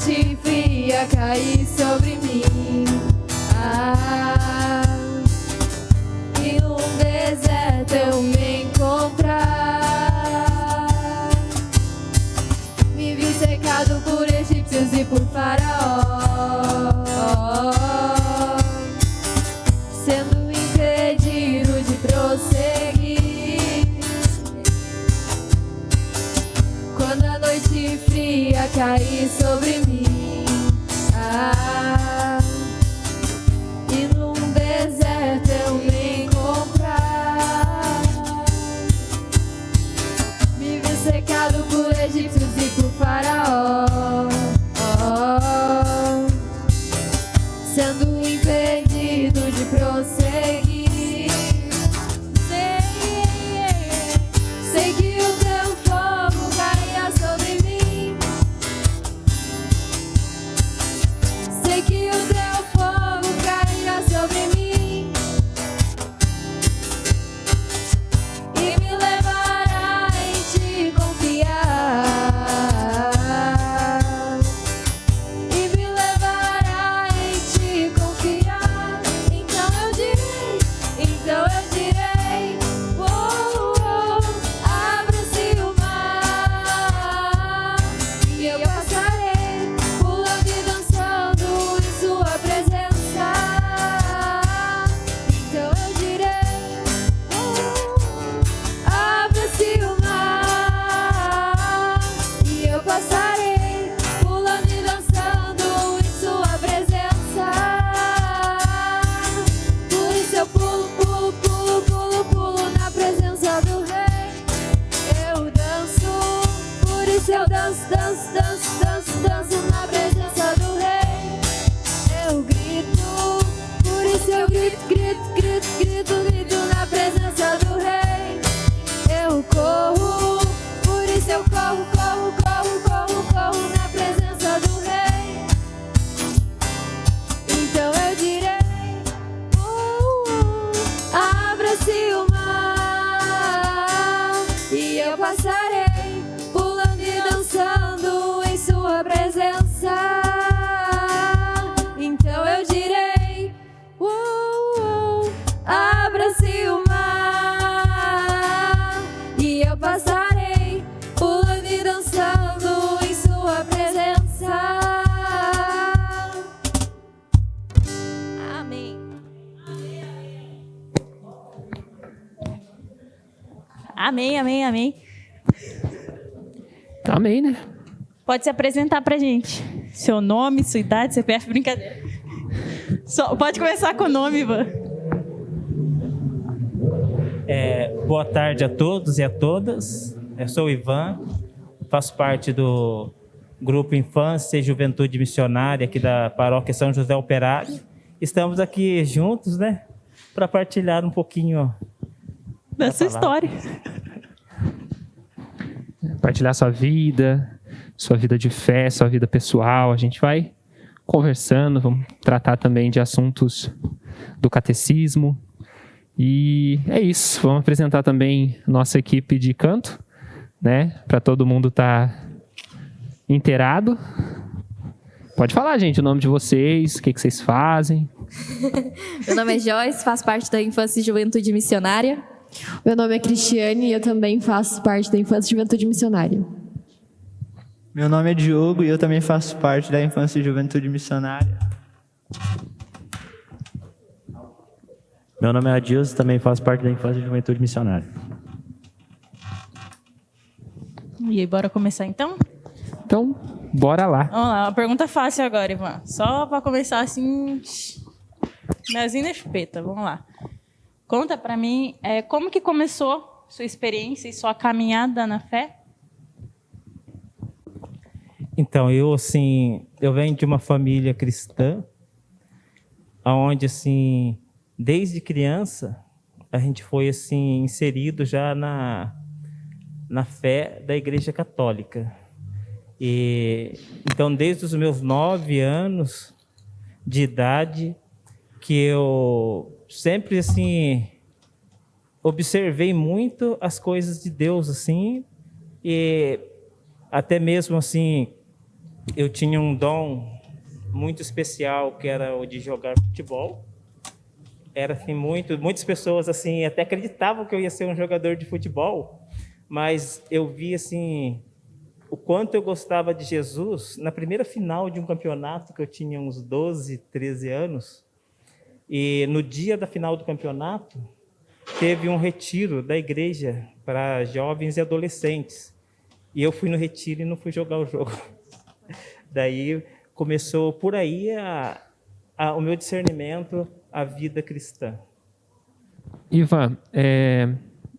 noite fria cair sobre mim, e num deserto eu me encontrar, me vi cercado por egípcios e por faraó, sendo impedido de prosseguir. Quando a noite fria cair sobre mim, e num deserto eu me encontrar, me vi cercado por egípcios e por faraó, sendo impedido de prosseguir. Sei que o teu fogo cairá sobre mim. Sei que o teu fogo cairá sobre mim e me levará em te confiar. E me levará em te confiar. Então eu direi, oh, oh, abra-se o mar e eu passarei pulando e dançando em sua presença. Então eu direi, oh, abra-se o mar e eu passarei pulando e dançando em sua presença. Por isso eu pulo, pulo, pulo, pulo, pulo na presença do Rei. Eu danço, por isso eu danço, danço, danço, danço, danço na presença do Rei. Eu grito, por isso eu grito, grito, grito, grito, grito na presença do Rei. Eu corro, por isso eu corro, corro, corro, corro, corro na presença do Rei. Então eu direi, abra-se o mar e eu passarei pulando e dançando em sua presença. Então eu direi, abra-se o mar e eu passarei pulando e dançando em sua presença. Amém. Amém, amém, amém. Amém, né? Pode se apresentar pra gente. Seu nome, sua idade, CPF, brincadeira. Pode começar com o nome, Ivan. Boa tarde a todos e a todas. Eu sou o Ivan, faço parte do Grupo Infância e Juventude Missionária aqui da Paróquia São José Operário. Estamos aqui juntos, né, para partilhar um pouquinho da sua história. Partilhar sua vida de fé, sua vida pessoal. A gente vai conversando, vamos tratar também de assuntos do catecismo. E é isso, vamos apresentar também nossa equipe de canto, né? Para todo mundo estar inteirado. Pode falar, gente, o nome de vocês, o que vocês fazem. Meu nome é Joyce, faço parte da Infância e Juventude Missionária. Meu nome é Cristiane e eu também faço parte da Infância e Juventude Missionária. Meu nome é Diogo e eu também faço parte da Infância e Juventude Missionária. Meu nome é Adilson, também faço parte da Infância e Juventude Missionária. E aí, bora começar então? Então, bora lá. Vamos lá, uma pergunta fácil agora, Ivan. Só para começar assim, melzinho na chupeta, vamos lá. Conta para mim, como que começou sua experiência e sua caminhada na fé? Então, eu venho de uma família cristã, onde, desde criança, a gente foi, inserido já na fé da Igreja Católica. Então, desde os meus 9 anos de idade, que eu sempre, observei muito as coisas de Deus, e até mesmo, eu tinha um dom muito especial, que era o de jogar futebol. Era assim, muitas pessoas assim até acreditavam que eu ia ser um jogador de futebol, mas eu vi assim o quanto eu gostava de Jesus na primeira final de um campeonato, que eu tinha uns 12, 13 anos. E no dia da final do campeonato, teve um retiro da igreja para jovens e adolescentes. E eu fui no retiro e não fui jogar o jogo. Daí começou por aí o meu discernimento, a vida cristã. Ivan,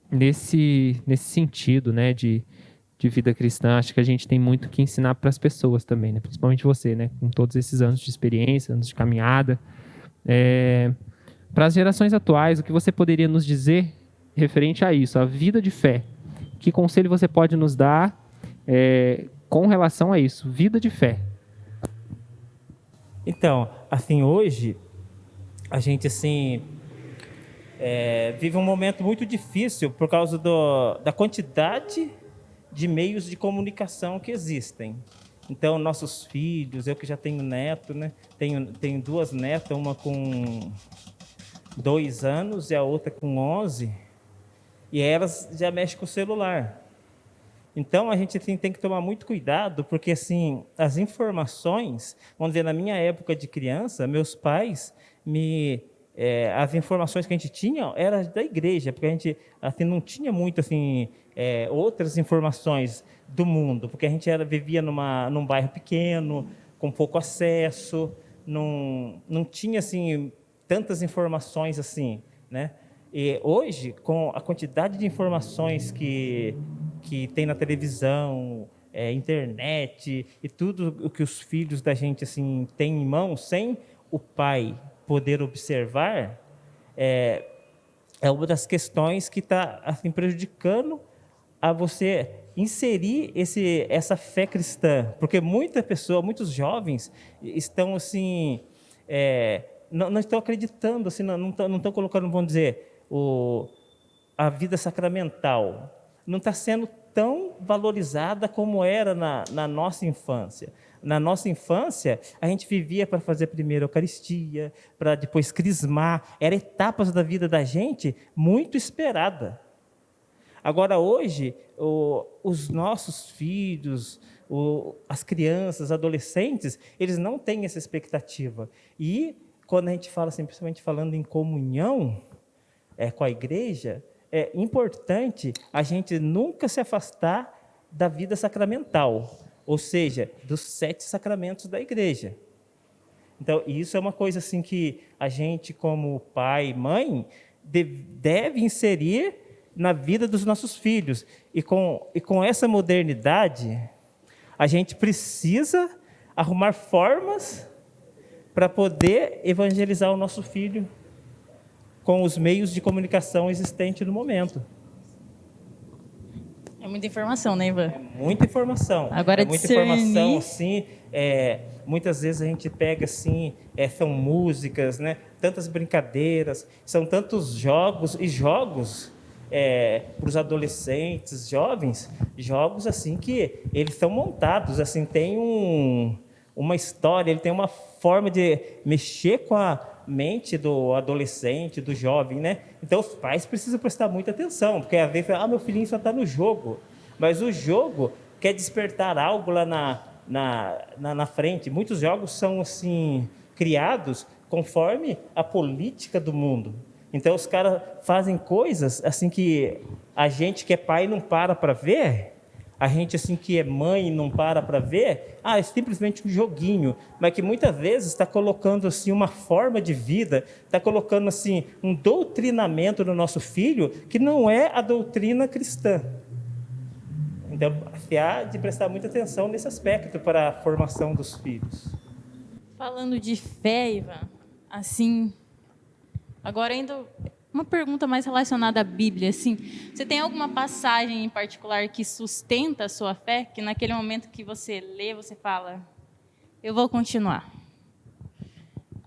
nesse sentido, né, de vida cristã, acho que a gente tem muito que ensinar para as pessoas também, né? Principalmente você, né, com todos esses anos de experiência, anos de caminhada. Para as gerações atuais, o que você poderia nos dizer referente a isso, a vida de fé? Que conselho você pode nos dar com relação a isso, vida de fé? Então, assim, hoje, a gente, assim, vive um momento muito difícil por causa da quantidade de meios de comunicação que existem. Então, nossos filhos, eu que já tenho neto, né? Tenho 2 netas, uma com 2 anos e a outra com 11, e elas já mexem com o celular. Então, a gente tem que tomar muito cuidado, porque assim, as informações, vamos dizer, na minha época de criança, meus pais, as informações que a gente tinha eram da igreja, porque a gente assim, não tinha muito assim, outras informações do mundo, porque a gente vivia num bairro pequeno, com pouco acesso, não tinha assim, tantas informações assim, né? E hoje, com a quantidade de informações que tem na televisão, internet e tudo o que os filhos da gente assim têm em mãos, sem o pai poder observar, é uma das questões que está assim, prejudicando a você inserir essa fé cristã, porque muitos jovens estão assim, não estão acreditando, assim, não estão colocando, vamos dizer, a vida sacramental não está sendo tão valorizada como era na nossa infância. Na nossa infância, a gente vivia para fazer primeiro a Eucaristia, para depois crismar. Eram etapas da vida da gente muito esperada. Agora, hoje, os nossos filhos, as crianças, adolescentes, eles não têm essa expectativa. E quando a gente fala, assim, principalmente falando em comunhão com a igreja, é importante a gente nunca se afastar da vida sacramental, ou seja, dos 7 sacramentos da igreja. Então, isso é uma coisa assim que a gente, como pai e mãe, deve inserir na vida dos nossos filhos. E com essa modernidade, a gente precisa arrumar formas para poder evangelizar o nosso filho com os meios de comunicação existentes no momento. É muita informação, né, Ivan? É muita informação. Agora, muita informação, assim, muitas vezes a gente pega, assim, são músicas, né? Tantas brincadeiras, são tantos jogos, e jogos para os adolescentes, jovens, jogos, assim, que eles são montados, assim, tem uma história, ele tem uma forma de mexer com a mente do adolescente, do jovem, né? Então, os pais precisam prestar muita atenção, porque às vezes, meu filhinho só está no jogo, mas o jogo quer despertar algo lá na frente. Muitos jogos são, assim, criados conforme a política do mundo. Então, os caras fazem coisas, assim, que a gente que é pai não para ver, a gente assim que é mãe não para ver, é simplesmente um joguinho, mas que muitas vezes está colocando assim uma forma de vida, está colocando assim um doutrinamento no nosso filho que não é a doutrina cristã. Então, há de prestar muita atenção nesse aspecto para a formação dos filhos. Falando de fé, Ivan, assim, agora ainda uma pergunta mais relacionada à Bíblia, assim, você tem alguma passagem em particular que sustenta a sua fé, que naquele momento que você lê, você fala, eu vou continuar?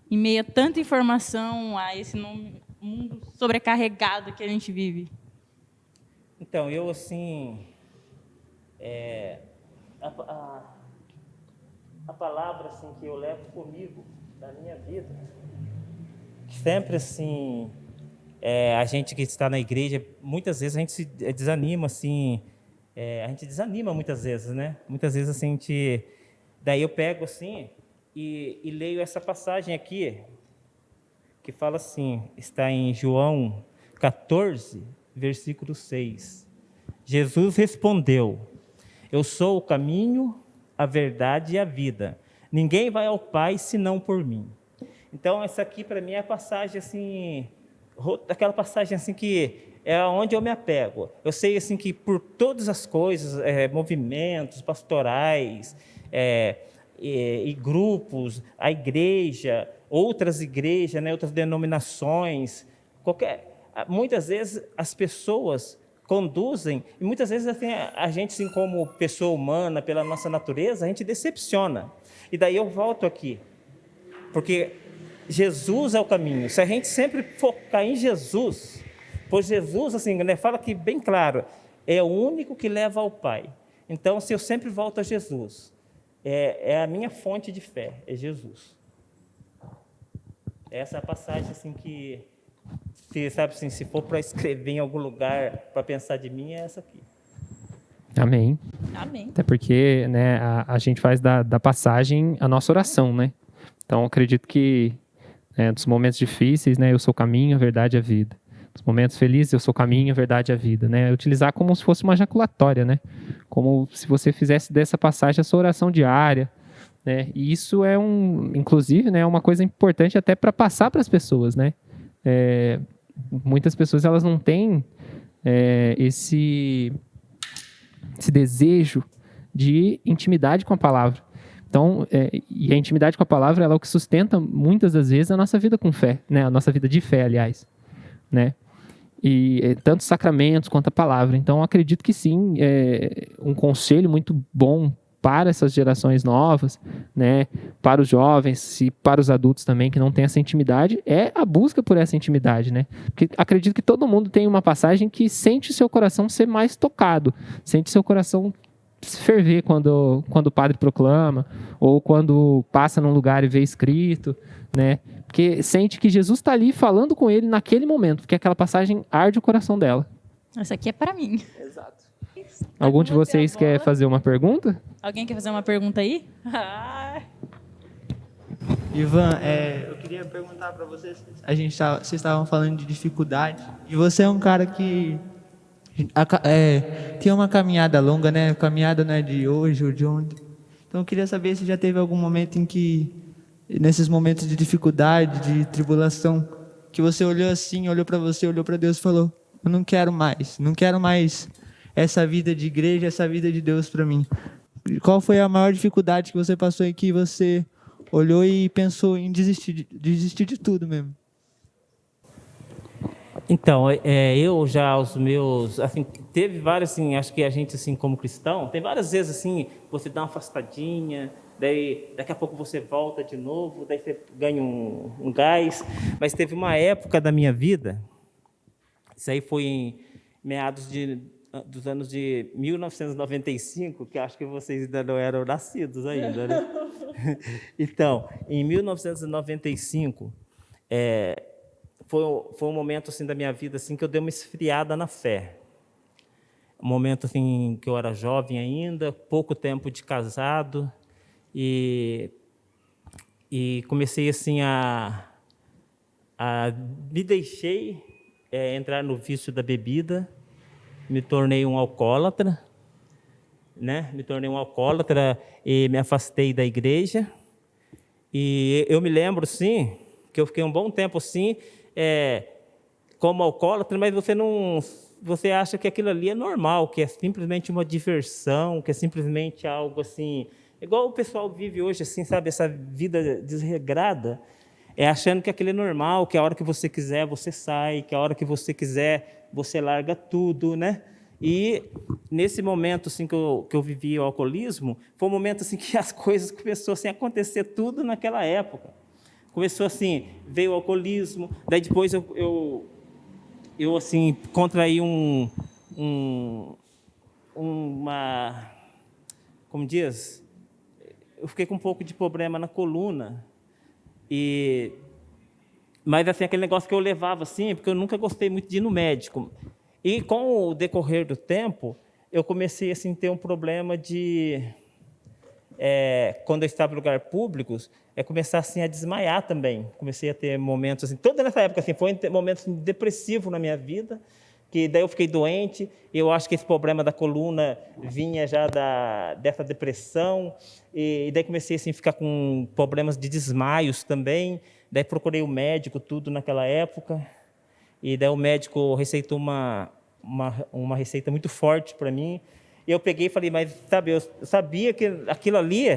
Em meio a tanta informação, a esse mundo sobrecarregado que a gente vive. Então, eu assim, a palavra assim que eu levo comigo da minha vida, sempre assim, a gente que está na igreja, muitas vezes a gente se desanima assim, a gente desanima muitas vezes, né? Muitas vezes assim, daí eu pego assim e leio essa passagem aqui, que fala assim, está em João 14, versículo 6. Jesus respondeu: eu sou o caminho, a verdade e a vida. Ninguém vai ao Pai senão por mim. Então, essa aqui para mim é a passagem assim, aquela passagem assim que é onde eu me apego. Eu sei assim que por todas as coisas, movimentos pastorais, e grupos, a igreja, outras igrejas, né, outras denominações, muitas vezes as pessoas conduzem, e muitas vezes assim, a gente, assim, como pessoa humana, pela nossa natureza, a gente decepciona. E daí eu volto aqui, porque Jesus é o caminho. Se a gente sempre focar em Jesus, pois Jesus, assim, né, fala aqui bem claro, é o único que leva ao Pai. Então, se eu sempre volto a Jesus, é a minha fonte de fé, é Jesus. Essa é a passagem assim que, sabe assim, se for para escrever em algum lugar, para pensar de mim, é essa aqui. Amém. Amém. Até porque, né, a gente faz da passagem a nossa oração, né? Então, acredito que dos momentos difíceis, né, eu sou o caminho, a verdade e a vida. Nos momentos felizes, eu sou o caminho, a verdade e a vida, né? Utilizar como se fosse uma ejaculatória, né? Como se você fizesse dessa passagem a sua oração diária, né? E isso é inclusive, né, uma coisa importante até para passar para as pessoas, né? Muitas pessoas, elas não têm esse desejo de intimidade com a palavra. Então, e a intimidade com a palavra, ela é o que sustenta muitas das vezes a nossa vida com fé, né? A nossa vida de fé, aliás, né? E tanto os sacramentos quanto a palavra. Então, acredito que sim, um conselho muito bom para essas gerações novas, né? Para os jovens e para os adultos também que não têm essa intimidade, é a busca por essa intimidade, né? Porque acredito que todo mundo tem uma passagem que sente seu coração ser mais tocado, sente seu coração ferver quando o padre proclama, ou quando passa num lugar e vê escrito, né? Porque sente que Jesus está ali falando com ele naquele momento, porque aquela passagem arde o coração dela. Essa aqui é para mim. Exato. Algum de vocês quer fazer uma pergunta? Alguém quer fazer uma pergunta aí? Ivan, eu queria perguntar para vocês, vocês estavam falando de dificuldade, e você é um cara que tem uma caminhada longa, né? A caminhada não é de hoje ou de ontem. Então eu queria saber se já teve algum momento em que, nesses momentos de dificuldade, de tribulação, que você olhou assim, olhou para você, olhou para Deus e falou: eu não quero mais essa vida de igreja, essa vida de Deus para mim. Qual foi a maior dificuldade que você passou em que você olhou e pensou em desistir de tudo mesmo? Então, eu já, os meus, assim, teve vários, assim, acho que a gente, assim, como cristão, tem várias vezes, assim, você dá uma afastadinha, daí daqui a pouco você volta de novo, daí você ganha um gás, mas teve uma época da minha vida, isso aí foi em meados dos anos de 1995, que acho que vocês ainda não eram nascidos ainda, né? Então, em 1995, foi um momento assim da minha vida assim que eu dei uma esfriada na fé. Um momento assim que eu era jovem ainda, pouco tempo de casado, e comecei assim a me deixei entrar no vício da bebida, me tornei um alcoólatra, né? Me tornei um alcoólatra e me afastei da igreja. E eu me lembro sim que eu fiquei um bom tempo assim como alcoólatra, mas você acha que aquilo ali é normal, que é simplesmente uma diversão, que é simplesmente algo assim, igual o pessoal vive hoje, assim, sabe, essa vida desregrada, achando que aquilo é normal, que a hora que você quiser você sai, que a hora que você quiser você larga tudo, né? E nesse momento assim que eu vivi o alcoolismo, foi um momento assim que as coisas começaram assim, a acontecer tudo naquela época. Começou assim, veio o alcoolismo, daí depois eu assim, contraí uma, como diz, eu fiquei com um pouco de problema na coluna. Mas assim, aquele negócio que eu levava assim, porque eu nunca gostei muito de ir no médico. E com o decorrer do tempo, eu comecei assim, a ter um problema de... quando eu estava em lugares públicos, começar assim, a desmaiar também. Comecei a ter momentos, assim, toda nessa época, assim, foi um momento assim, depressivo na minha vida, que daí eu fiquei doente. Eu acho que esse problema da coluna vinha já dessa depressão, e daí comecei assim, a ficar com problemas de desmaios também. Daí procurei o médico, tudo naquela época, e daí o médico receitou uma receita muito forte para mim. E eu peguei e falei, mas sabe, eu sabia que aquilo ali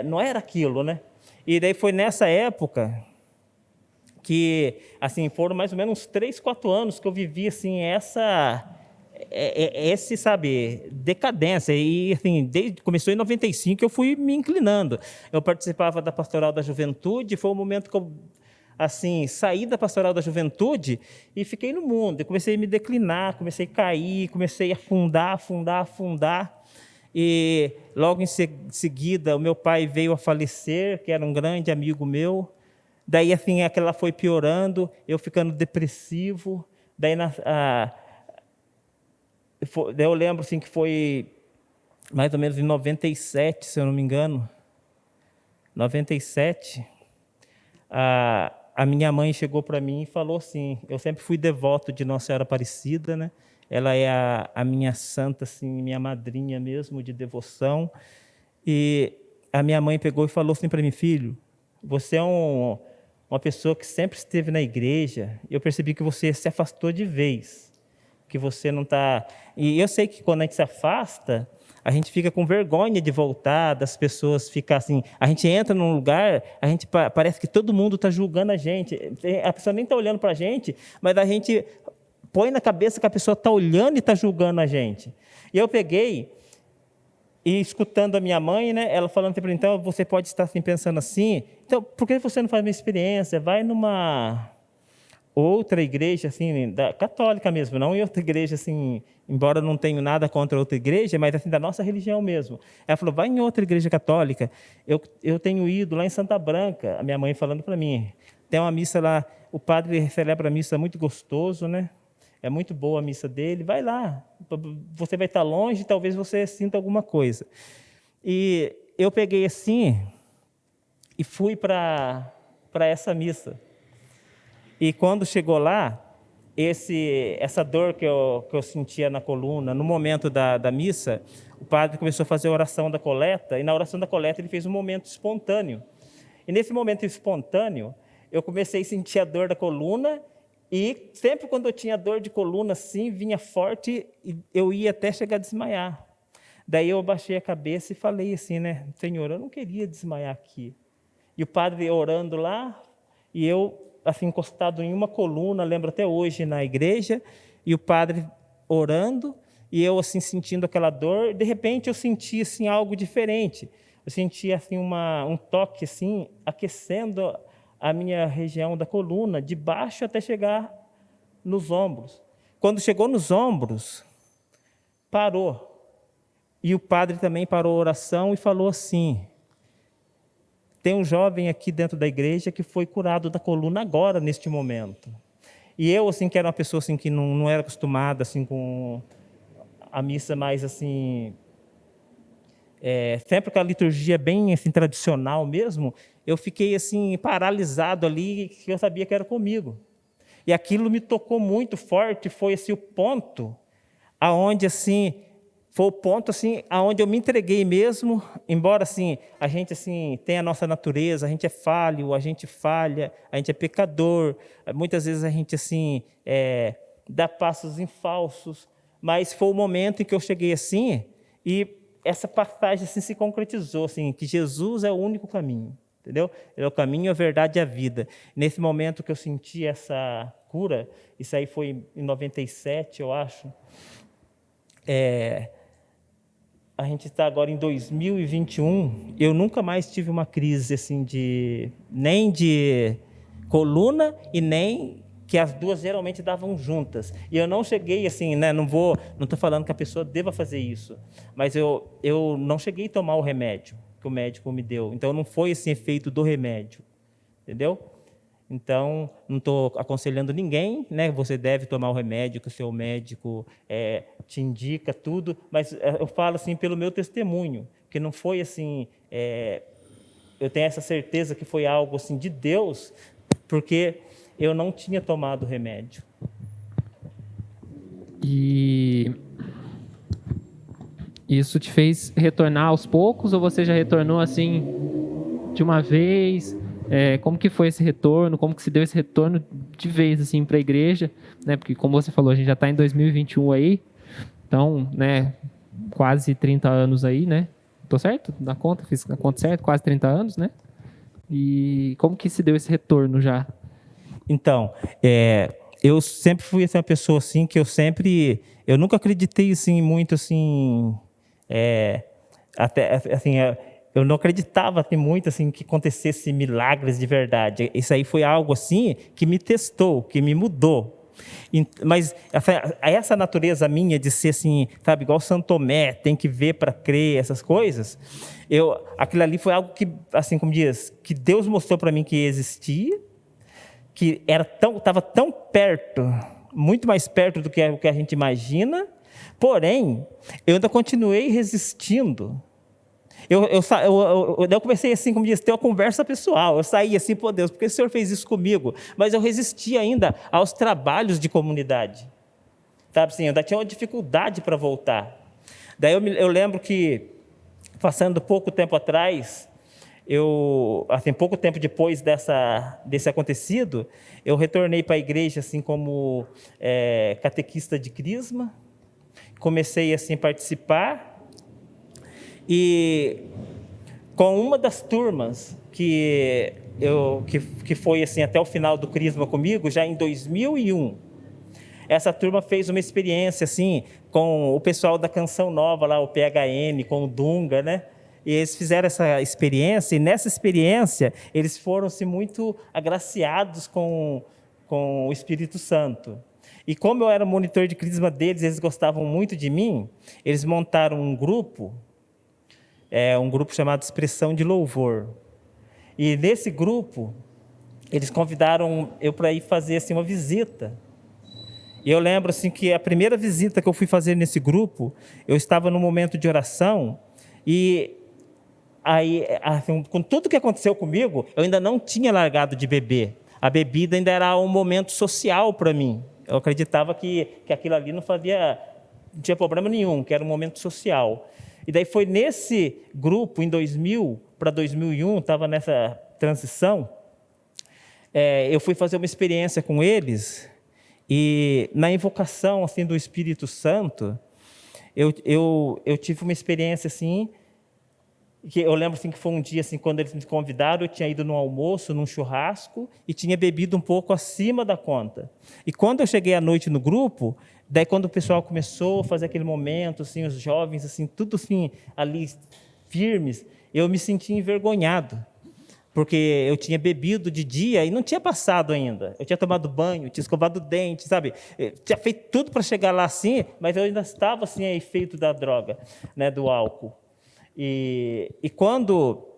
não era aquilo, né? E daí foi nessa época que, assim, foram mais ou menos uns 3, 4 anos que eu vivi, assim, sabe, decadência. E, assim, começou em 95, eu fui me inclinando. Eu participava da Pastoral da Juventude, foi o momento que eu, assim, saí da Pastoral da Juventude e fiquei no mundo. Eu comecei a me declinar, comecei a cair, comecei a afundar. E logo em seguida, o meu pai veio a falecer, que era um grande amigo meu. Daí, assim, aquela foi piorando, eu ficando depressivo. Daí, eu lembro, assim, que foi mais ou menos em 97, se eu não me engano. 97, a minha mãe chegou para mim e falou assim, eu sempre fui devoto de Nossa Senhora Aparecida, né? Ela é a minha santa, assim, minha madrinha mesmo, de devoção. E a minha mãe pegou e falou assim para mim, filho, você é uma pessoa que sempre esteve na igreja. Eu percebi que você se afastou de vez, que você não está... E eu sei que quando a gente se afasta, a gente fica com vergonha de voltar, das pessoas ficam assim... A gente entra num lugar, parece que todo mundo está julgando a gente. A pessoa nem está olhando para a gente, mas a gente põe na cabeça que a pessoa está olhando e está julgando a gente. E eu peguei, e escutando a minha mãe, né, ela falando para mim, então, você pode estar assim, pensando assim, então, por que você não faz uma experiência? Vai numa outra igreja, assim, católica mesmo, não em outra igreja, assim, embora não tenha nada contra outra igreja, mas assim, da nossa religião mesmo. Ela falou, vai em outra igreja católica. Eu tenho ido lá em Santa Branca, a minha mãe falando para mim, tem uma missa lá, o padre celebra a missa muito gostoso, né? É muito boa a missa dele, vai lá. Você vai estar longe, talvez você sinta alguma coisa. E eu peguei assim e fui para essa missa. E quando chegou lá, essa dor que eu sentia na coluna, no momento da missa, o padre começou a fazer a oração da coleta, e na oração da coleta ele fez um momento espontâneo. E nesse momento espontâneo, eu comecei a sentir a dor da coluna. E sempre quando eu tinha dor de coluna, assim, vinha forte, e eu ia até chegar a desmaiar. Daí eu baixei a cabeça e falei assim, né? Senhor, eu não queria desmaiar aqui. E o padre orando lá, e eu, assim, encostado em uma coluna, lembro até hoje, na igreja, e o padre orando, e eu, assim, sentindo aquela dor. De repente, eu senti, assim, algo diferente. Eu senti, assim, um toque, assim, aquecendo a minha região da coluna, de baixo até chegar nos ombros. Quando chegou nos ombros, parou. E o padre também parou a oração e falou assim, tem um jovem aqui dentro da igreja que foi curado da coluna agora, neste momento. E eu, assim, que era uma pessoa assim, que não era acostumada assim, com a missa mais assim... sempre com a liturgia bem assim, tradicional mesmo, eu fiquei assim, paralisado ali, que eu sabia que era comigo. E aquilo me tocou muito forte, foi assim, o ponto aonde assim, foi o ponto assim, aonde eu me entreguei mesmo, embora assim, a gente assim, tem a nossa natureza, a gente é falho, a gente falha, a gente é pecador, muitas vezes a gente assim, dá passos em falsos, mas foi o momento em que eu cheguei assim, e essa passagem assim, se concretizou, assim, que Jesus é o único caminho, entendeu? Ele é o caminho, a verdade e a vida. Nesse momento que eu senti essa cura, isso aí foi em 97, eu acho, a gente está agora em 2021, eu nunca mais tive uma crise assim, nem de coluna e nem... que as duas geralmente davam juntas. E eu não cheguei assim, né, não estou falando que a pessoa deva fazer isso, mas eu não cheguei a tomar o remédio, que o médico me deu. Então, não foi esse efeito do remédio, entendeu? Então, não estou aconselhando ninguém, né? Você deve tomar o remédio que o seu médico te indica tudo, mas eu falo assim pelo meu testemunho, que não foi assim. Eu tenho essa certeza que foi algo assim de Deus, porque eu não tinha tomado o remédio. E isso te fez retornar aos poucos ou você já retornou assim de uma vez? Como que foi esse retorno? Como que se deu esse retorno de vez assim para a igreja? Né? Porque como você falou, a gente já está em 2021 aí, então, né, quase 30 anos aí, né? Tô certo? Na conta, fiz a conta certa, quase 30 anos, né? E como que se deu esse retorno já? Então, eu sempre fui essa pessoa assim que eu nunca acreditei assim muito assim, até assim, eu não acreditava assim, muito assim que acontecesse milagres de verdade. Isso aí foi algo assim que me testou, que me mudou. Mas essa natureza minha de ser assim, sabe, igual Santo Tomé, tem que ver para crer, essas coisas, aquilo ali foi algo que, assim como diz, que Deus mostrou para mim que existia, que estava tão perto, muito mais perto do que a gente imagina, porém, eu ainda continuei resistindo. Eu comecei assim, como diz, ter uma conversa pessoal. Eu saí assim, pô Deus, por que o Senhor fez isso comigo? Mas eu resisti ainda aos trabalhos de comunidade. Sabe assim, eu ainda tinha uma dificuldade para voltar. Daí eu lembro que, passando pouco tempo atrás, pouco tempo depois desse acontecido, eu retornei para a igreja assim como catequista de crisma. Comecei assim a participar. E com uma das turmas que foi assim até o final do Crisma comigo, já em 2001, essa turma fez uma experiência assim com o pessoal da Canção Nova lá, o PHN, com o Dunga, né? E eles fizeram essa experiência, e nessa experiência eles foram-se muito agraciados com o Espírito Santo. E como eu era monitor de crisma deles, eles gostavam muito de mim, eles montaram um grupo chamado Expressão de Louvor. E nesse grupo, eles convidaram eu para ir fazer assim, uma visita. E eu lembro assim, que a primeira visita que eu fui fazer nesse grupo, eu estava num momento de oração, e aí, assim, com tudo que aconteceu comigo, eu ainda não tinha largado de beber. A bebida ainda era um momento social para mim. Eu acreditava que aquilo ali não tinha problema nenhum, que era um momento social. E daí foi nesse grupo, em 2000 para 2001, estava nessa transição, eu fui fazer uma experiência com eles, e na invocação assim, do Espírito Santo, eu tive uma experiência assim, que eu lembro assim, que foi um dia assim, quando eles me convidaram, eu tinha ido num almoço, num churrasco, e tinha bebido um pouco acima da conta. E quando eu cheguei à noite no grupo, daí quando o pessoal começou a fazer aquele momento, assim, os jovens, assim, tudo assim, ali firmes, eu me senti envergonhado, porque eu tinha bebido de dia e não tinha passado ainda. Eu tinha tomado banho, tinha escovado o dente, sabe? Eu tinha feito tudo para chegar lá assim, mas eu ainda estava assim, a efeito da droga, né, do álcool. E quando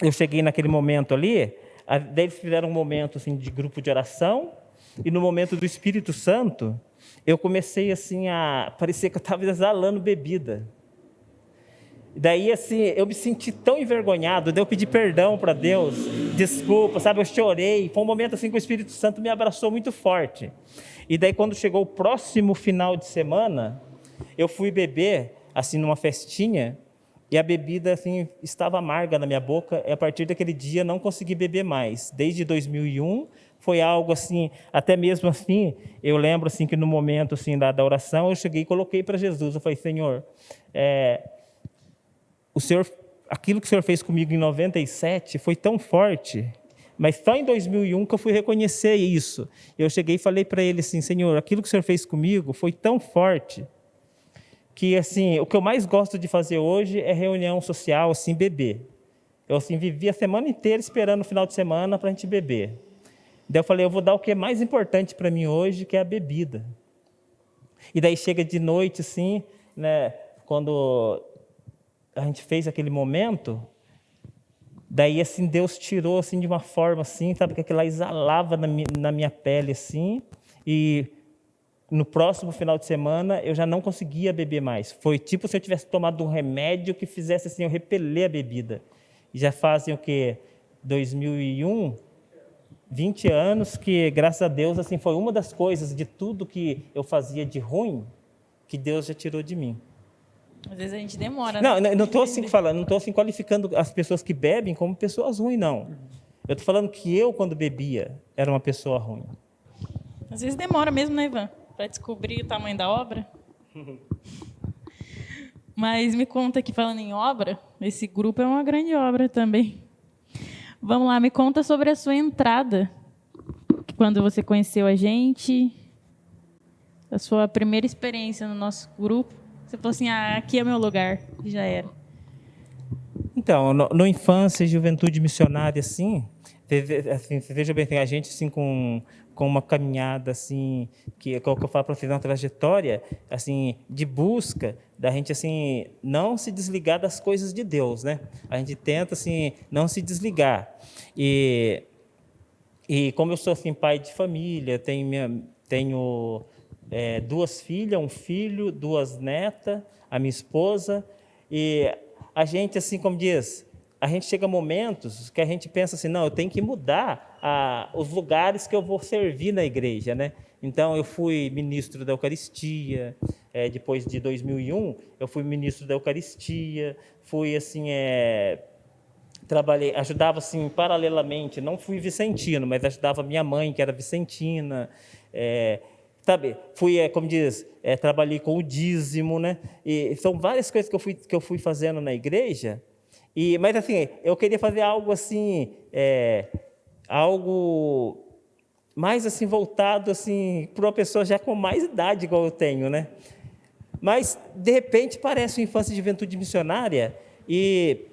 eu cheguei naquele momento ali, daí eles fizeram um momento assim, de grupo de oração, e no momento do Espírito Santo, eu comecei assim parecia que eu estava exalando bebida. Daí assim, eu me senti tão envergonhado, daí eu pedi perdão para Deus, desculpa, sabe, eu chorei. Foi um momento assim que o Espírito Santo me abraçou muito forte. E daí quando chegou o próximo final de semana, eu fui beber assim numa festinha, e a bebida assim, estava amarga na minha boca, e a partir daquele dia não consegui beber mais. Desde 2001, foi algo assim, até mesmo assim, eu lembro assim, que no momento assim, da oração, eu cheguei e coloquei para Jesus, eu falei, Senhor, aquilo que o Senhor fez comigo em 97 foi tão forte, mas só em 2001 que eu fui reconhecer isso. Eu cheguei e falei para ele assim, Senhor, aquilo que o Senhor fez comigo foi tão forte, que assim, o que eu mais gosto de fazer hoje é reunião social, assim, beber. Eu assim, vivi a semana inteira esperando o final de semana para a gente beber. Daí eu falei, eu vou dar o que é mais importante para mim hoje, que é a bebida. E daí chega de noite, assim, né, quando a gente fez aquele momento, Daí, assim, Deus tirou, assim, de uma forma, assim, sabe, que aquilo lá exalava na minha pele, assim, e no próximo final de semana eu já não conseguia beber mais. Foi tipo se eu tivesse tomado um remédio que fizesse, assim, eu repeler a bebida. E já fazem o quê? 2001, 20 anos que, graças a Deus, assim, foi uma das coisas de tudo que eu fazia de ruim que Deus já tirou de mim. Às vezes a gente demora, Não, né? não estou assim falando, não estou assim qualificando as pessoas que bebem como pessoas ruins, não. Eu estou falando que eu, quando bebia, era uma pessoa ruim. Às vezes demora mesmo, né, Ivan? Para descobrir o tamanho da obra. Mas me conta aqui, falando em obra, esse grupo é uma grande obra também. Vamos lá, me conta sobre a sua entrada, quando você conheceu a gente, a sua primeira experiência no nosso grupo. Você falou assim, aqui é meu lugar, e já era. Então, no Infância e Juventude Missionária, assim, você veja bem, tem a gente assim, com uma caminhada, assim, que eu falo para vocês, uma trajetória assim, de busca da gente assim, não se desligar das coisas de Deus, né? A gente tenta assim, não se desligar. E como eu sou assim, pai de família, tenho 2 filhas, um filho, 2 netas, a minha esposa, e a gente, assim, como diz, a gente chega a momentos que a gente pensa assim, não, eu tenho que mudar os lugares que eu vou servir na igreja, né? Então, eu fui ministro da Eucaristia, depois de 2001, eu fui ministro da Eucaristia, fui, assim, trabalhei, ajudava, assim, paralelamente, não fui vicentino, mas ajudava minha mãe, que era vicentina, sabe, como diz, trabalhei com o dízimo, né? E são várias coisas que eu fui fazendo na igreja. Mas assim, eu queria fazer algo assim, algo mais assim voltado assim para uma pessoa já com mais idade, igual eu tenho, né? Mas de repente parece uma Infância e Juventude Missionária e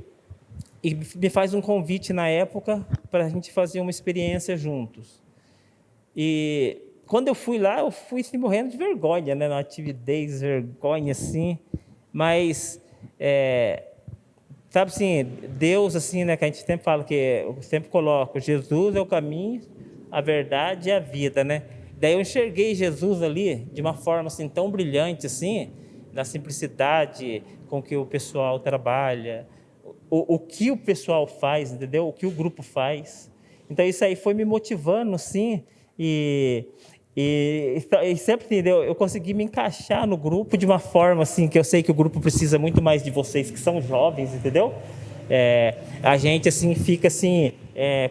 me faz um convite na época para a gente fazer uma experiência juntos. E quando eu fui lá, eu fui assim, morrendo de vergonha, né? Uma timidez, vergonha, assim. Mas, sabe assim, Deus, assim, né? Que a gente sempre fala, que eu sempre coloco, Jesus é o caminho, a verdade e a vida, né? Daí eu enxerguei Jesus ali de uma forma assim, tão brilhante, assim, na simplicidade com que o pessoal trabalha, o que o pessoal faz, entendeu? O que o grupo faz. Então, isso aí foi me motivando, assim, e sempre, entendeu? Eu consegui me encaixar no grupo de uma forma assim, que eu sei que o grupo precisa muito mais de vocês que são jovens, entendeu? A gente assim fica assim,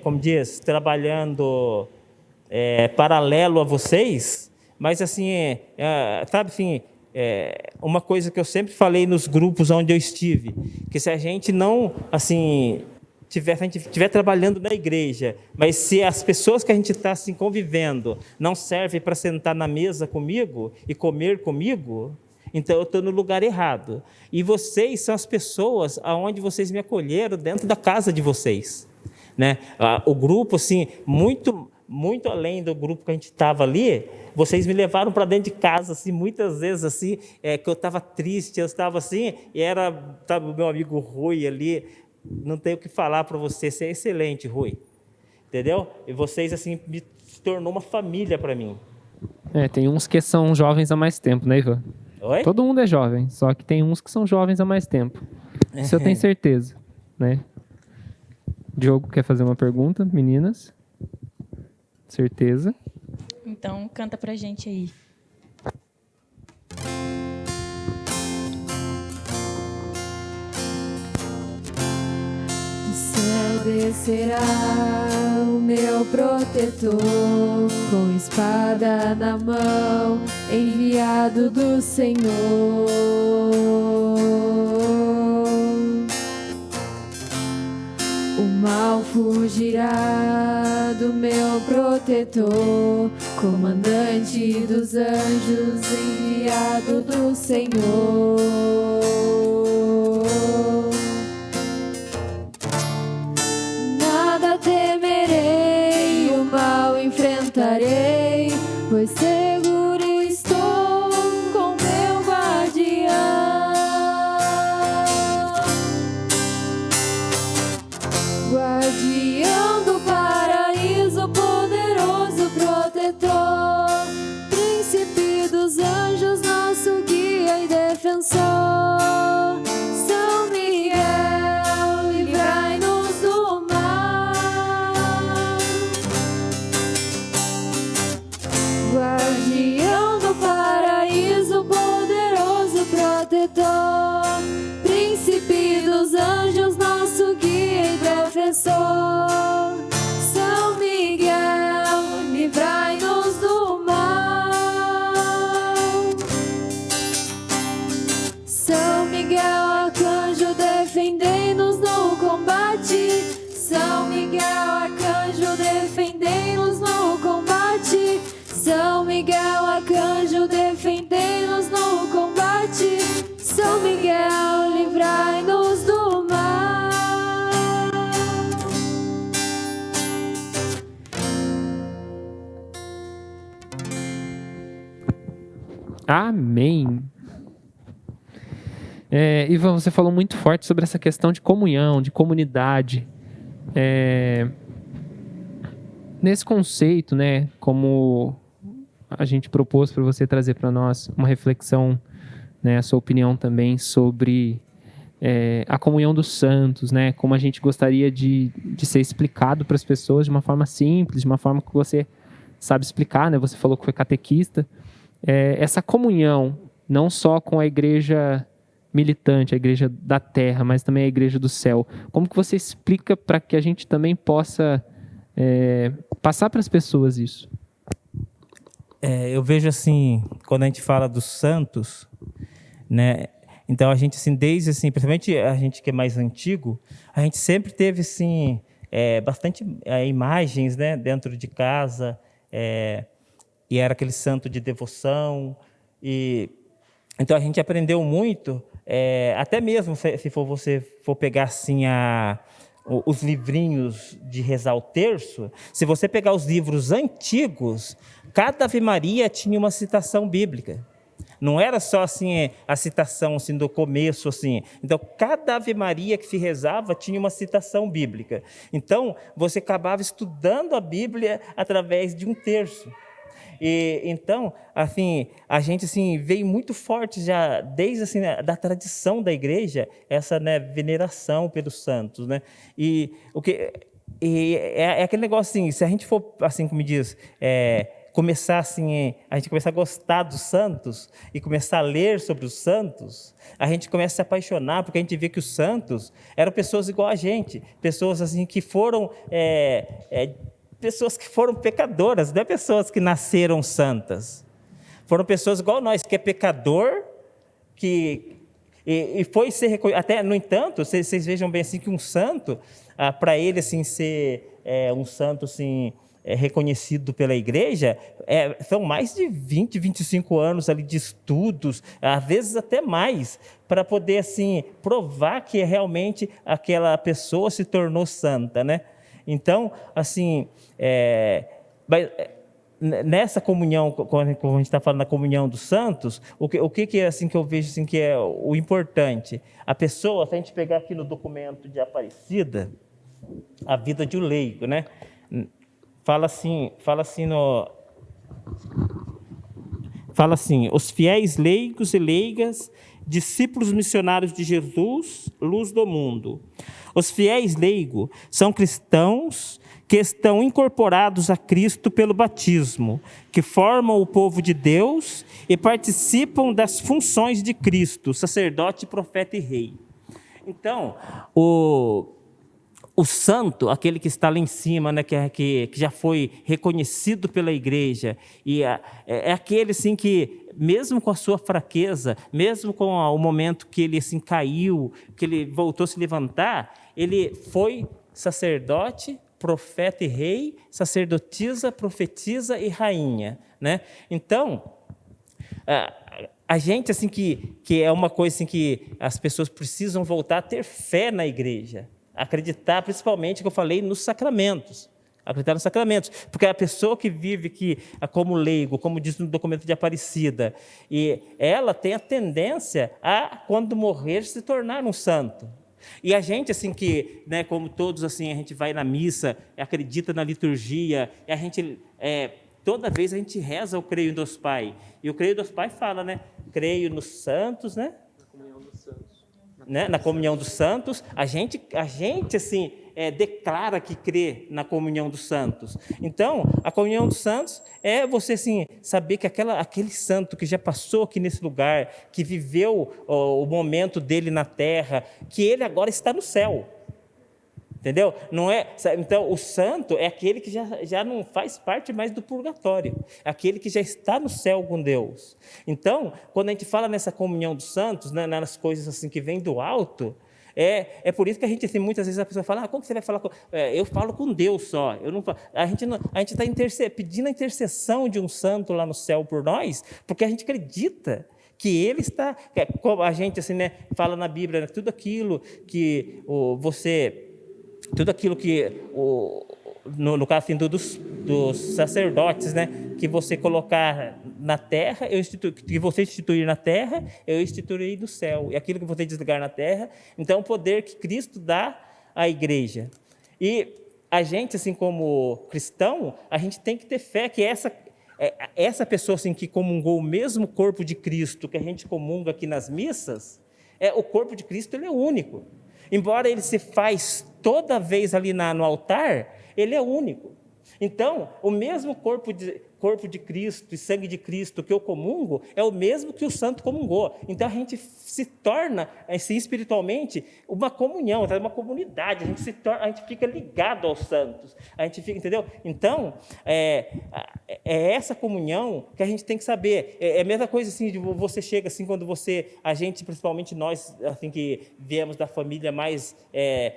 como diz, trabalhando paralelo a vocês, mas assim, sabe assim, uma coisa que eu sempre falei nos grupos onde eu estive, que se a gente não assim a gente estiver trabalhando na igreja, mas se as pessoas que a gente está assim, convivendo não servem para sentar na mesa comigo e comer comigo, então eu estou no lugar errado. E vocês são as pessoas aonde vocês me acolheram dentro da casa de vocês, né? O grupo, assim, muito, muito além do grupo que a gente estava ali, vocês me levaram para dentro de casa, assim, muitas vezes, assim, que eu estava triste, eu estava assim, e era, sabe, o meu amigo Rui ali. Não tenho o que falar para você, você é excelente, Rui. Entendeu? E vocês, assim, se tornou uma família para mim. Tem uns que são jovens há mais tempo, né, Ivan? Oi? Todo mundo é jovem, só que tem uns que são jovens há mais tempo. Isso eu tenho certeza, né? Diogo quer fazer uma pergunta, meninas? Certeza. Então, canta pra gente aí. Descerá o meu protetor, com espada na mão, enviado do Senhor. O mal fugirá do meu protetor, comandante dos anjos, enviado do Senhor. Temerei, o mal enfrentarei, pois seguro estou com meu guardião. Miguel, arcanjo, defendei-nos no combate. São Miguel, livrai-nos do mal. Amém. Ivan, você falou muito forte sobre essa questão de comunhão, de comunidade. Nesse conceito, né, como a gente propôs para você trazer para nós uma reflexão, né, a sua opinião também sobre a comunhão dos santos, né, como a gente gostaria de ser explicado para as pessoas de uma forma simples, de uma forma que você sabe explicar, né, você falou que foi catequista. Essa comunhão, não só com a igreja militante, a igreja da terra, mas também a igreja do céu. Como que você explica para que a gente também possa passar para as pessoas isso? Eu vejo assim, quando a gente fala dos santos, né? Então a gente assim, desde assim, principalmente a gente que é mais antigo, a gente sempre teve assim, bastante imagens, né, dentro de casa, e era aquele santo de devoção, e então a gente aprendeu muito, até mesmo se você for pegar assim os livrinhos de rezar o terço, se você pegar os livros antigos, cada Ave Maria tinha uma citação bíblica. Não era só assim a citação assim, do começo, assim. Então, cada Ave Maria que se rezava tinha uma citação bíblica. Então, você acabava estudando a Bíblia através de um terço. E então, assim, a gente assim veio muito forte já desde assim da tradição da igreja essa, né, veneração pelos santos, né? E o que é aquele negócio assim, se a gente for assim como diz, começar assim, a gente começar a gostar dos santos e começar a ler sobre os santos, a gente começa a se apaixonar porque a gente vê que os santos eram pessoas igual a gente, pessoas assim que foram pessoas que foram pecadoras, não é pessoas que nasceram santas. Foram pessoas igual nós, que é pecador, e foi ser reconhecido. Até, no entanto, vocês vejam bem assim que um santo, para ele assim, ser um santo assim, reconhecido pela igreja, são mais de 20, 25 anos ali de estudos, às vezes até mais, para poder assim, provar que realmente aquela pessoa se tornou santa, né? Então, assim, nessa comunhão, quando a gente está falando da comunhão dos santos, o que é assim que eu vejo assim, que é o importante? A pessoa, se a gente pegar aqui no documento de Aparecida, a vida de um leigo, né? Fala assim, os fiéis leigos e leigas, discípulos missionários de Jesus, luz do mundo. Os fiéis leigos são cristãos que estão incorporados a Cristo pelo batismo, que formam o povo de Deus e participam das funções de Cristo, sacerdote, profeta e rei. Então, o santo, aquele que está lá em cima, né, que já foi reconhecido pela igreja, e é aquele assim, que, mesmo com a sua fraqueza, mesmo com o momento que ele assim, caiu, que ele voltou a se levantar, ele foi sacerdote, profeta e rei, sacerdotisa, profetisa e rainha, né? Então, a gente assim que é uma coisa assim que as pessoas precisam voltar a ter fé na igreja, acreditar, principalmente, que eu falei, nos sacramentos. Acreditar nos sacramentos. Porque a pessoa que vive como leigo, como diz no documento de Aparecida, e ela tem a tendência a, quando morrer, se tornar um santo. E a gente, assim, que, né, como todos, assim, a gente vai na missa, acredita na liturgia, e a gente, toda vez a gente reza o Creio em Deus Pai. E o Creio em Deus Pai fala, né? Creio nos santos, né? Na comunhão dos santos, a gente assim, declara que crê na comunhão dos santos. Então, a comunhão dos santos é você assim, saber que aquele santo que já passou aqui nesse lugar, que viveu o momento dele na terra, que ele agora está no céu. Entendeu? Não é, então, o santo é aquele que já não faz parte mais do purgatório, é aquele que já está no céu com Deus. Então, quando a gente fala nessa comunhão dos santos, né, nas coisas assim que vêm do alto, É por isso que a gente, assim, muitas vezes a pessoa fala, como que você vai falar com... eu falo com Deus só. Eu não falo... A gente está pedindo a intercessão de um santo lá no céu por nós, porque a gente acredita que ele está... Como a gente, assim, né, fala na Bíblia, né, tudo aquilo que no caso assim, dos sacerdotes, né, que você colocar na terra, que você instituir na terra, eu instituirei do céu. E aquilo que você desligar na terra, então o poder que Cristo dá à igreja. E a gente, assim, como cristão, a gente tem que ter fé que essa pessoa assim, que comungou o mesmo corpo de Cristo que a gente comunga aqui nas missas, o corpo de Cristo ele é único. Embora ele se faz toda vez ali no altar, ele é único. Então, o mesmo corpo de Cristo e sangue de Cristo que eu comungo é o mesmo que o santo comungou. Então, a gente se torna, assim, espiritualmente, uma comunhão, uma comunidade. A gente fica ligado aos santos. A gente fica, entendeu? Então, é essa comunhão que a gente tem que saber. É a mesma coisa assim, de você chega assim, quando a gente, principalmente nós, assim, que viemos da família mais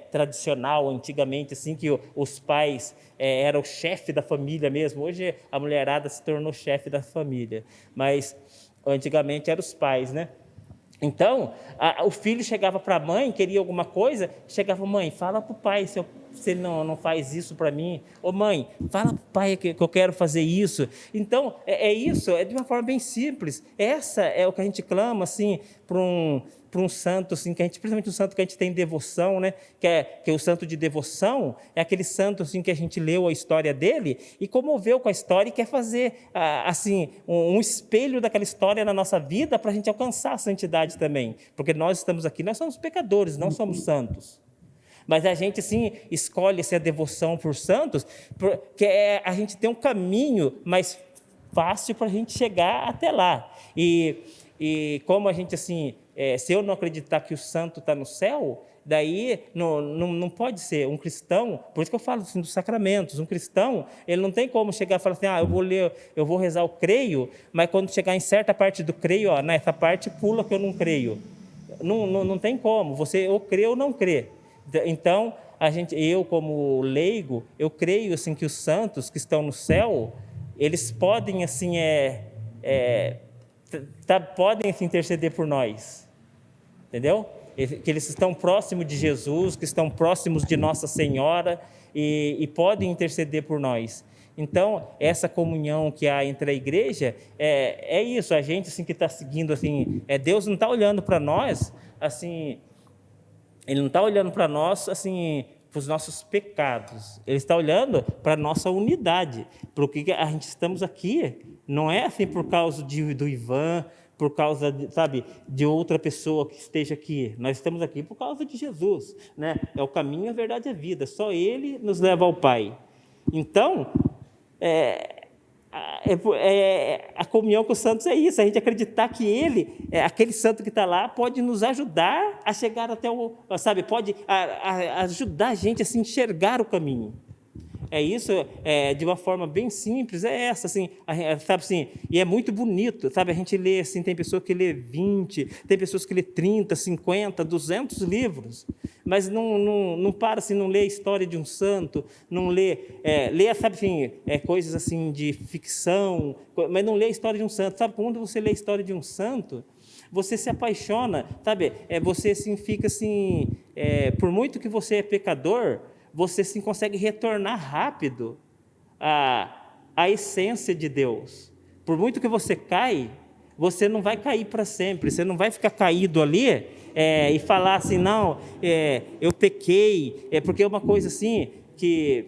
tradicional, antigamente, assim, que os pais eram o chefe da família mesmo. Hoje a mulherada se tornou chefe da família, mas antigamente eram os pais, né? Então, o filho chegava para a mãe, queria alguma coisa, chegava, mãe, fala para o pai se ele não faz isso para mim. Ô mãe, fala para o pai que eu quero fazer isso. Então, isso, de uma forma bem simples. Essa é o que a gente clama, assim, para um santo, assim, principalmente um santo que a gente tem devoção, né? Que é o santo de devoção, é aquele santo, assim, que a gente leu a história dele e comoveu com a história e quer fazer, assim, um espelho daquela história na nossa vida para a gente alcançar a santidade também. Porque nós estamos aqui, nós somos pecadores, não somos santos. Mas a gente, assim, escolhe essa devoção por santos, porque a gente tem um caminho mais fácil para a gente chegar até lá. E como a gente, assim, se eu não acreditar que o santo está no céu, daí não pode ser um cristão. Por isso que eu falo assim, dos sacramentos. Um cristão, ele não tem como chegar e falar assim, eu vou rezar o creio, mas quando chegar em certa parte do creio, nessa parte pula que eu não creio. Não tem como, você ou crê ou não crê. Então, eu como leigo, eu creio assim, que os santos que estão no céu, eles podem assim, podem assim, interceder por nós, entendeu? Que eles estão próximos de Jesus, que estão próximos de Nossa Senhora e podem interceder por nós. Então, essa comunhão que há entre a igreja, é isso, a gente assim, que está seguindo, assim, Deus não está olhando para nós, assim, Ele não está olhando para nós, assim, para os nossos pecados. Ele está olhando para a nossa unidade, porque a gente estamos aqui, não é assim por causa do Ivan, por causa, de outra pessoa que esteja aqui. Nós estamos aqui por causa de Jesus, né? É o caminho, a verdade e a vida. Só Ele nos leva ao Pai. Então, a comunhão com os santos é isso, a gente acreditar que Ele, aquele santo que está lá, pode nos ajudar a chegar até pode ajudar a gente a se enxergar o caminho. É isso, de uma forma bem simples, essa, assim, sabe assim, e é muito bonito, sabe, a gente lê, assim, tem pessoas que lê 20, tem pessoas que lê 30, 50, 200 livros, mas não para, assim, não lê a história de um santo, não lê, sabe, assim, coisas, assim, de ficção, mas não lê a história de um santo, sabe, quando você lê a história de um santo, você se apaixona, sabe, você, assim, fica, assim, por muito que você é pecador, você sim consegue retornar rápido à essência de Deus. Por muito que você cai, você não vai cair para sempre, você não vai ficar caído ali e falar assim, não, eu pequei, porque é uma coisa assim, que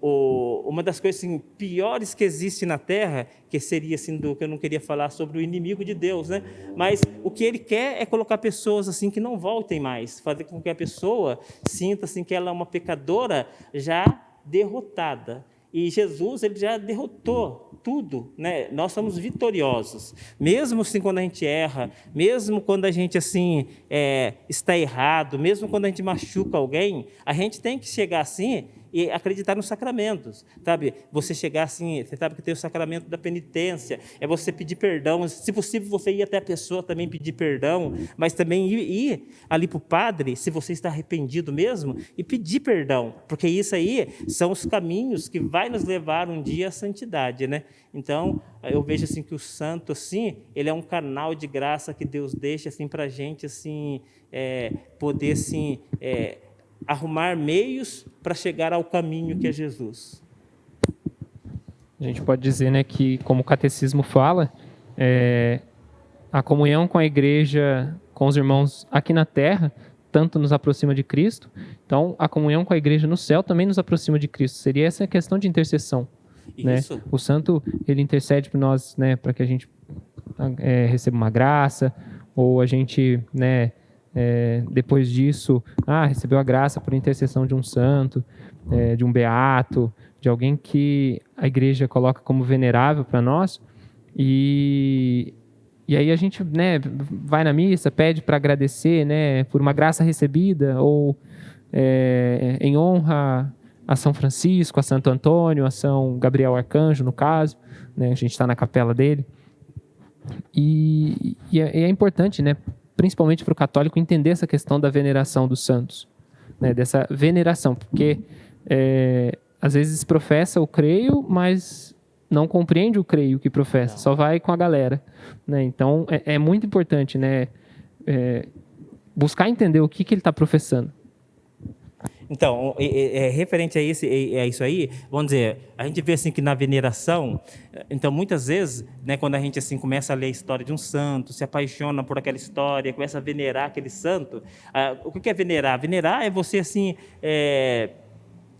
uma das coisas assim, piores que existe na Terra, que seria assim, que eu não queria falar sobre o inimigo de Deus, né? Mas o que ele quer é colocar pessoas assim que não voltem mais, fazer com que a pessoa sinta assim, que ela é uma pecadora já derrotada. E Jesus, ele já derrotou tudo, né? Nós somos vitoriosos. Mesmo assim quando a gente erra, mesmo quando a gente assim está errado, mesmo quando a gente machuca alguém, a gente tem que chegar assim e acreditar nos sacramentos, sabe? Você chegar assim, você sabe que tem o sacramento da penitência, é você pedir perdão, se possível você ir até a pessoa também pedir perdão, mas também ir ali para o padre, se você está arrependido mesmo, e pedir perdão, porque isso aí são os caminhos que vai nos levar um dia à santidade, né? Então, eu vejo assim que o santo, assim, ele é um canal de graça que Deus deixa assim para a gente, assim, poder assim, arrumar meios para chegar ao caminho que é Jesus. A gente pode dizer, né, que, como o catecismo fala, a comunhão com a igreja, com os irmãos aqui na terra, tanto nos aproxima de Cristo, então a comunhão com a igreja no céu também nos aproxima de Cristo. Seria essa a questão de intercessão. Né? O santo, ele intercede por nós, né, para que a gente receba uma graça, ou a gente, né, depois disso, recebeu a graça por intercessão de um santo, de um beato, de alguém que a igreja coloca como venerável para nós, e aí a gente, né, vai na missa, pede para agradecer, né, por uma graça recebida, ou em honra a São Francisco, a Santo Antônio, a São Gabriel Arcanjo, no caso, né, a gente está na capela dele. E é importante, né, principalmente para o católico, entender essa questão da veneração dos santos, né, dessa veneração, porque às vezes professa o creio, mas não compreende o creio que professa, só vai com a galera, né? Então é muito importante, né, buscar entender o que ele está professando. Então, referente a isso aí, vamos dizer, a gente vê assim que na veneração, então muitas vezes, né, quando a gente assim começa a ler a história de um santo, se apaixona por aquela história, começa a venerar aquele santo, o que é venerar? Venerar é você assim,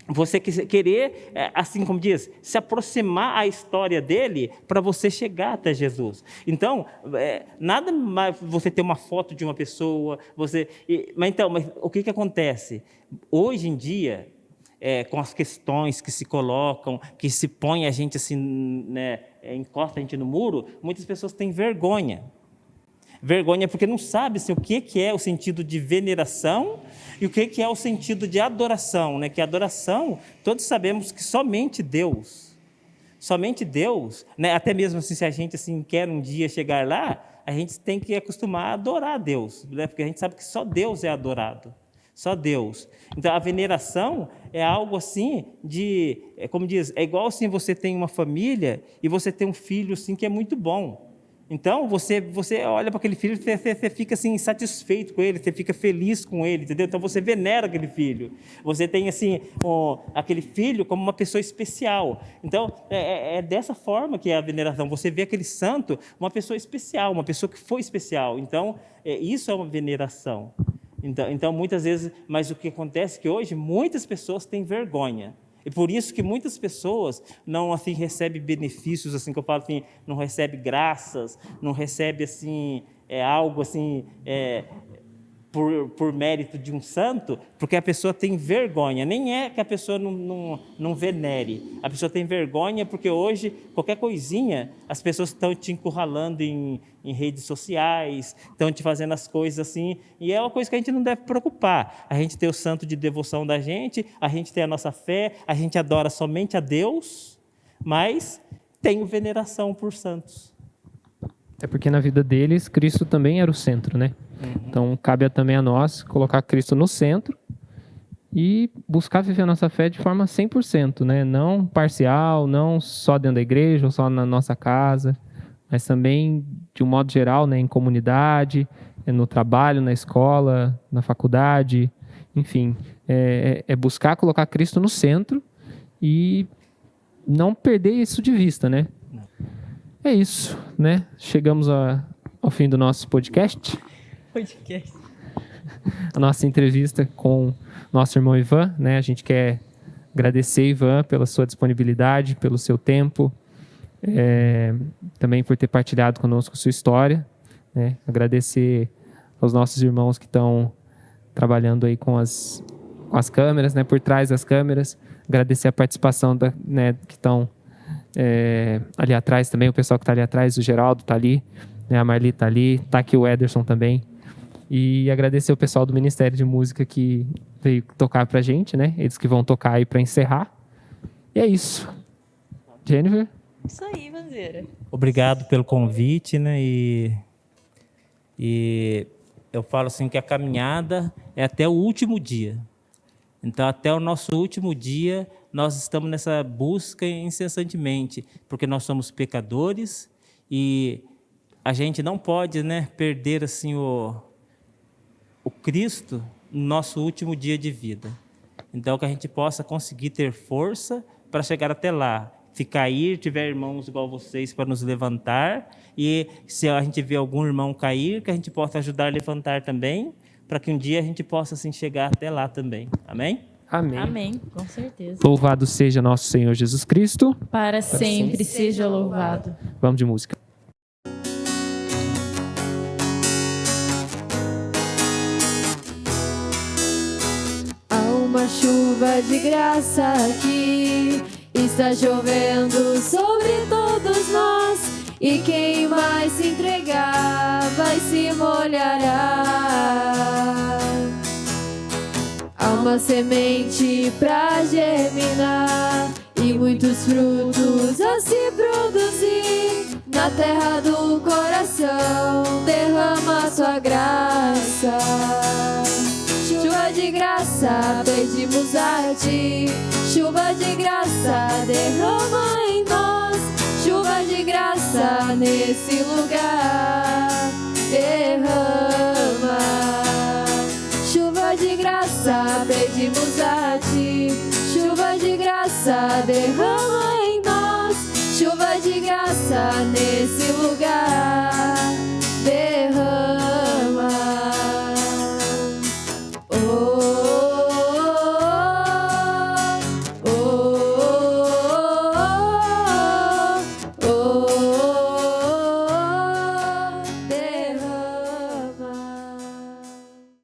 você querer, assim como diz, se aproximar à história dele para você chegar até Jesus. Então, nada mais você ter uma foto de uma pessoa, mas o que acontece? Hoje em dia, com as questões que se colocam, que se põe a gente assim, né, encosta a gente no muro, muitas pessoas têm vergonha. Vergonha porque não sabe assim, o que é o sentido de veneração e o que é o sentido de adoração, né? Que adoração, todos sabemos que somente Deus, né? Até mesmo assim, se a gente assim, quer um dia chegar lá, a gente tem que acostumar a adorar a Deus, né? Porque a gente sabe que só Deus é adorado, só Deus. Então, a veneração é algo assim como diz, é igual assim, você tem uma família e você tem um filho assim, que é muito bom. Então, você olha para aquele filho, você fica assim, satisfeito com ele, você fica feliz com ele, entendeu? Então, você venera aquele filho. Você tem assim, aquele filho como uma pessoa especial. Então, é dessa forma que é a veneração. Você vê aquele santo, uma pessoa especial, uma pessoa que foi especial. Então, isso é uma veneração. Então, muitas vezes, mas o que acontece é que hoje muitas pessoas têm vergonha. E por isso que muitas pessoas não assim recebem benefícios, assim que eu falo assim, não recebem graças, não recebem assim algo assim por mérito de um santo, porque a pessoa tem vergonha. Nem é que a pessoa não venere, a pessoa tem vergonha porque hoje qualquer coisinha as pessoas estão te encurralando em redes sociais, estão te fazendo as coisas assim, e é uma coisa que a gente não deve preocupar. A gente tem o santo de devoção da gente, a gente tem a nossa fé, a gente adora somente a Deus, mas tem veneração por santos. É porque na vida deles, Cristo também era o centro, né? Então, cabe também a nós colocar Cristo no centro e buscar viver a nossa fé de forma 100%, né? Não parcial, não só dentro da igreja ou só na nossa casa, mas também, de um modo geral, né, em comunidade, no trabalho, na escola, na faculdade, enfim. É buscar colocar Cristo no centro e não perder isso de vista, né? É isso, né? Chegamos ao fim do nosso podcast. A nossa entrevista com nosso irmão Ivan, né? A gente quer agradecer, Ivan, pela sua disponibilidade, pelo seu tempo, também por ter partilhado conosco a sua história, né? Agradecer aos nossos irmãos que estão trabalhando aí com as câmeras, né? Por trás das câmeras. Agradecer a participação que estão ali atrás também, o pessoal que está ali atrás, o Geraldo está ali, né? A Marli está ali, está aqui o Ederson também. E agradecer o pessoal do Ministério de Música que veio tocar pra gente, né? Eles que vão tocar aí para encerrar. E é isso. Jennifer? Isso aí, Vanzeira. Obrigado pelo convite, né? E eu falo assim que a caminhada é até o último dia. Então, até o nosso último dia, nós estamos nessa busca incessantemente, porque nós somos pecadores e a gente não pode, né, perder assim o Cristo no nosso último dia de vida. Então, que a gente possa conseguir ter força para chegar até lá. Se cair, tiver irmãos igual vocês para nos levantar, e se a gente vê algum irmão cair, que a gente possa ajudar a levantar também, para que um dia a gente possa assim chegar até lá também. Amém? Amém. Amém, com certeza. Louvado seja nosso Senhor Jesus Cristo. Para sempre seja louvado. Vamos de música. Há uma chuva de graça aqui, está chovendo sobre todos nós, e quem mais se entregar vai se molhará. Há uma semente pra germinar e muitos frutos a se produzir. Na terra do coração derrama sua graça. Chuva de graça, pedimos a ti. Chuva de graça, derrama em nós. Chuva de graça nesse lugar, derrama. Chuva de graça, pedimos a ti. Chuva de graça, derrama